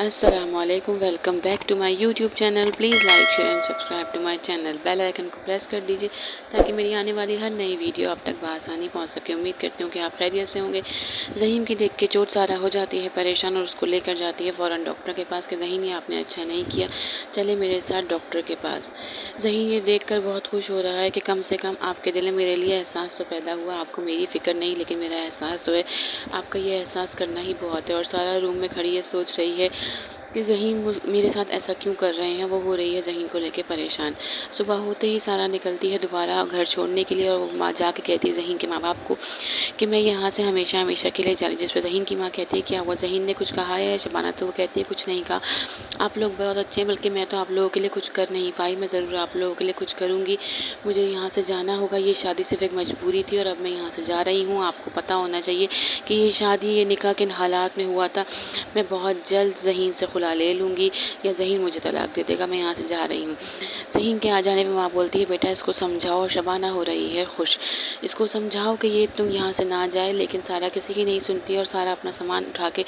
अस्सलामुअलैकुम, welcome back to my YouTube channel. Please like share and subscribe to my channel. Bell icon को press कर दीजिए ताकि मेरी आने वाली हर नई वीडियो आप तक बआसानी पहुंच सके। उम्मीद करती हूँ कि आप खैरियत से होंगे। ज़हीन की देख के चोट सारा हो जाती है परेशान और उसको लेकर जाती है फ़ौरन डॉक्टर के पास कि ज़हीन ये आपने अच्छा नहीं किया, चले मेरे साथ डॉक्टर के पास। ज़हीन ये देख कर बहुत खुश हो रहा है कि कम से कम आपके दिल में मेरे लिए एहसास तो पैदा हुआ। आपको मेरी फ़िक्र नहीं लेकिन मेरा एहसास तो है। आपका ये एहसास करना ही बहुत है। और सारा रूम में खड़ी है, सोच रही है कि ज़हीन मेरे साथ ऐसा क्यों कर रहे हैं। वो हो रही है ज़हीन को लेके परेशान। सुबह होते ही सारा निकलती है दोबारा घर छोड़ने के लिए और वो माँ जाके कहती है ज़हीन के माँ बाप को कि मैं यहाँ से हमेशा हमेशा के लिए जा रही। जिस पर ज़हीन की माँ कहती है क्या हुआ, ज़हीन ने कुछ कहा है शबाना? तो वो कहती है कुछ नहीं कहा, आप लोग बहुत अच्छे हैं, बल्कि मैं तो आप लोगों के लिए कुछ कर नहीं पाई, मैं ज़रूर आप लोगों के लिए कुछ करूँगी। मुझे यहाँ से जाना होगा, ये शादी सिर्फ एक मजबूरी थी और अब मैं यहाँ से जा रही हूँ। आपको पता होना चाहिए कि ये शादी ये निकाह किन हालात में हुआ था। मैं बहुत जल्द ज़हीन से खुला ले लूँगी या ज़हीन मुझे तलाक दे देगा। मैं यहाँ से जा रही हूँ। ज़हीन के आ जाने पे माँ बोलती है बेटा इसको समझाओ। शबाना हो रही है खुश, इसको समझाओ कि ये तुम यहाँ से ना जाए। लेकिन सारा किसी की नहीं सुनती है और सारा अपना सामान उठा के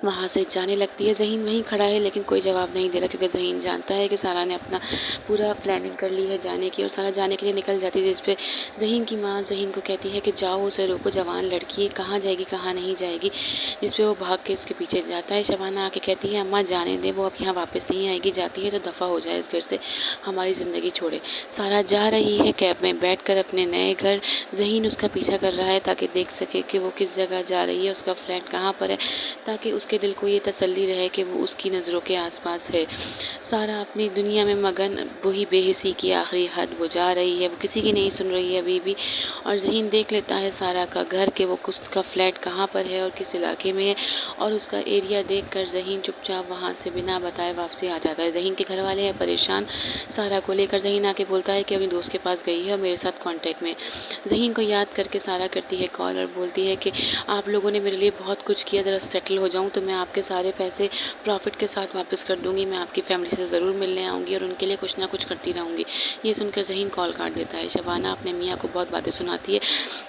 वहाँ से जाने लगती है। ज़हीन वहीं खड़ा है लेकिन कोई जवाब नहीं दे रहा, क्योंकि ज़हीन जानता है कि सारा ने अपना पूरा प्लानिंग कर ली है जाने की। और सारा जाने के लिए निकल जाती है, जिस पे ज़हीन की माँ ज़हीन को कहती है कि जाओ उसे रोको, जवान लड़की है, कहाँ जाएगी कहाँ नहीं जाएगी। जिस पे वो भाग के उसके पीछे जाता है। शबाना आके कहती है अम्मा जाने दें, वो अब यहाँ वापस नहीं आएगी, जाती है तो दफ़ा हो जाए इस घर से, हमारी ज़िंदगी छोड़े। सारा जा रही है कैब में बैठ कर अपने नए घर। ज़हीन उसका पीछा कर रहा है ताकि देख सके कि वो किस जगह जा रही है, उसका फ्लैट कहाँ पर है, ताकि उसके दिल को ये तसल्ली रहे कि वो उसकी नज़रों के आसपास है। सारा अपनी दुनिया में मगन, वही बेहिसी की आखिरी हद, वो जा रही है, वो किसी की नहीं सुन रही है अभी भी। और ज़हीन देख लेता है सारा का घर कि वो उसका फ्लैट कहाँ पर है और किस इलाके में है। और उसका एरिया देख कर ज़हीन चुपचाप वहाँ से बिना बताए वापसी आ जाता है। ज़हीन के घर वाले हैं परेशान सारा को लेकर। ज़हीन आके बोलता है कि अपनी दोस्त के पास गई है और मेरे साथ कॉन्टैक्ट में। ज़हीन को याद करके सारा करती है कॉल और बोलती है कि आप लोगों ने मेरे लिए बहुत कुछ किया, ज़रा सेटल हो जाऊँ तो मैं आपके सारे पैसे प्रॉफिट के साथ वापस कर दूँगी। मैं आपकी फैमिली से ज़रूर मिलने आऊँगी और उनके लिए कुछ ना कुछ करती रहूँगी। ये सुनकर ज़हीन कॉल काट देता है। शबाना अपने मियाँ को बहुत बातें सुनाती है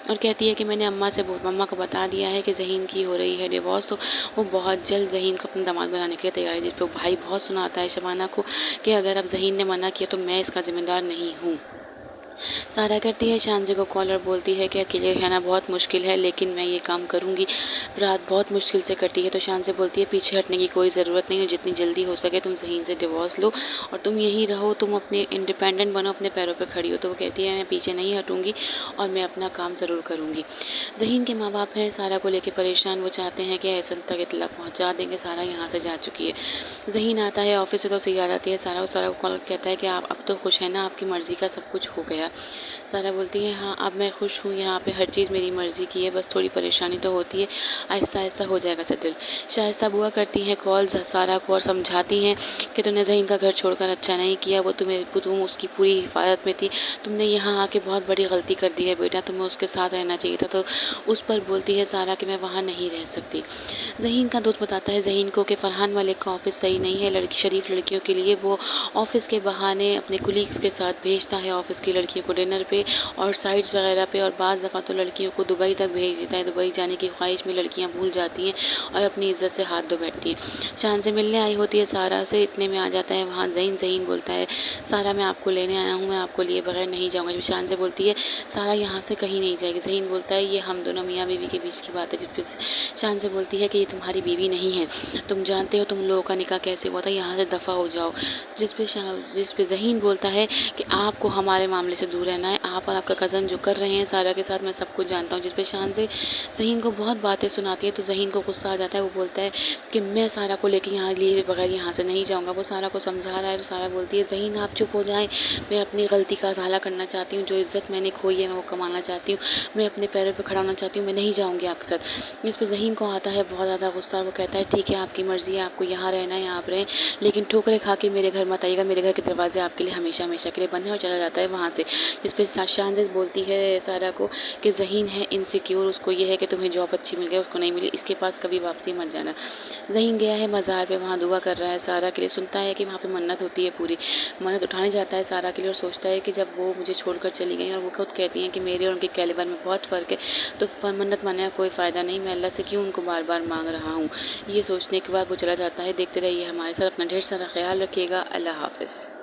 और कहती है कि मैंने अम्मा को बता दिया है कि ज़हीन की हो रही है डिवोर्स, तो वो बहुत जल्द ज़हीन को अपना दामाद बनाने के लिए तैयार है। जिस पर भाई बहुत सुनाता है शबाना को कि अगर अब ज़हीन ने मना किया तो मैं इसका ज़िम्मेदार नहीं हूँ। सारा करती है शानज़ी को कॉल और बोलती है कि अकेले रहना बहुत मुश्किल है लेकिन मैं ये काम करूँगी। रात बहुत मुश्किल से कटी है तो शानज़ी बोलती है पीछे हटने की कोई ज़रूरत नहीं है, जितनी जल्दी हो सके तुम ज़हीन से डिवोर्स लो और तुम यहीं रहो, तुम अपने इंडिपेंडेंट बनो, अपने पैरों पर खड़ी हो। तो वो कहती है मैं पीछे नहीं हटूँगी और मैं अपना काम ज़रूर करूँगी। ज़हीन के माँ बाप हैं सारा को लेकर परेशान, वो चाहते हैं कि एहसन तक इत्तला पहुँचा देंगे सारा यहाँ से जा चुकी है। ज़हीन आता है ऑफिस से तो उसे याद आती है सारा को कॉल कहता है कि आप अब तो खुश हैं ना, आपकी मर्ज़ी का सब कुछ हो गया। सारा बोलती है हाँ अब मैं खुश हूँ, यहाँ पे हर चीज़ मेरी मर्ज़ी की है, बस थोड़ी परेशानी तो होती है, आहिस्ता आहिस्ता हो जाएगा सेटल। शाइस्ता बुआ करती हैं कॉल सारा को और समझाती हैं कि तुमने ज़हीन का घर छोड़कर अच्छा नहीं किया, वो तुम उसकी पूरी हिफाजत में थी, तुमने यहाँ आके बहुत बड़ी गलती कर दी है बेटा, तुम्हें उसके साथ रहना चाहिए था। तो उस पर बोलती है सारा कि मैं वहाँ नहीं रह सकती। ज़हीन का दोस्त बताता है ज़हीन को कि फ़रहान मलिक का ऑफ़िस सही नहीं है, लड़की शरीफ लड़कियों के लिए वो ऑफ़िस के बहाने अपने कुलीग्स के साथ भेजता है ऑफ़िस की लड़कियों को डिनर पे और साइट्स वगैरह पे, और बाज़ दफ़ा तो लड़कियों को दुबई तक भेज देता है। दुबई जाने की ख्वाहिश में लड़कियां भूल जाती हैं और अपनी इज़्ज़त से हाथ धो बैठती हैं। शान से मिलने आई होती है सारा से, इतने में आ जाता है वहाँ ज़हीन बोलता है सारा मैं आपको लेने आया हूँ, मैं आपको लिए बगैर नहीं जाऊँगा। जब शान से बोलती है सारा यहाँ से कहीं नहीं जाएगी, ज़हीन बोलता है ये हम दोनों मियाँ बीवी के बीच की बात है। जिस पर शान से बोलती है कि ये तुम्हारी बीवी नहीं है, तुम जानते हो तुम लोगों का निकाह कैसे हुआ था, यहाँ से दफ़ा हो जाओ। जिस पे ज़हीन बोलता है कि आपको हमारे मामले से दूर रहना है, आप और आपका कज़न जो कर रहे हैं सारा के साथ मैं सब कुछ जानता हूँ। जिस पे शान से ज़हीन को बहुत बातें सुनाती है तो ज़हीन को गुस्सा आ जाता है। वो बोलता है कि मैं सारा को लेके यहाँ लिए बगैर यहाँ से नहीं जाऊँगा। वो सारा को समझा रहा है तो सारा बोलती है ज़हीन आप चुप हो जाएं, मैं अपनी गलती का अज़ाला करना चाहती हूँ, जो इज़्ज़त मैंने खोई है मैं वो कमाना चाहती हूँ, मैं अपने पैरों पर खड़ा होना चाहती हूँ, मैं नहीं जाऊँगी आपके साथ। इस पर ज़हीन को आता है बहुत ज़्यादा गुस्सा। वो कहता है ठीक है आपकी मर्ज़ी है, आपको यहाँ रहना है यहाँ पर रहें, लेकिन ठोकरें खा के मेरे घर मत आइएगा, मेरे घर के दरवाजे आपके लिए हमेशा हमेशा के लिए बंद है। और चला जाता है वहाँ से। जिस पे शाहनज़ बोलती है सारा को कि ज़हीन है इनसिक्योर, उसको ये है कि तुम्हें जॉब अच्छी मिल गई, उसको नहीं मिली, इसके पास कभी वापसी मत जाना। ज़हीन गया है मज़ार पे, वहाँ दुआ कर रहा है सारा के लिए, सुनता है कि वहाँ पे मन्नत होती है पूरी। मन्नत उठाने जाता है सारा के लिए और सोचता है कि जब वो मुझे छोड़कर चली गई और वो खुद कहती हैं कि मेरे और उनके कैलिबर में बहुत फ़र्क है, तो मन्नत मानने का कोई फ़ायदा नहीं, मैं अल्लाह से क्यों उनको बार बार मांग रहा हूँ। ये सोचने के बाद वो चला जाता है। देखते रहिए हमारे साथ, अपना ढेर सारा ख्याल रखिएगा। अल्लाह हाफ़िज़।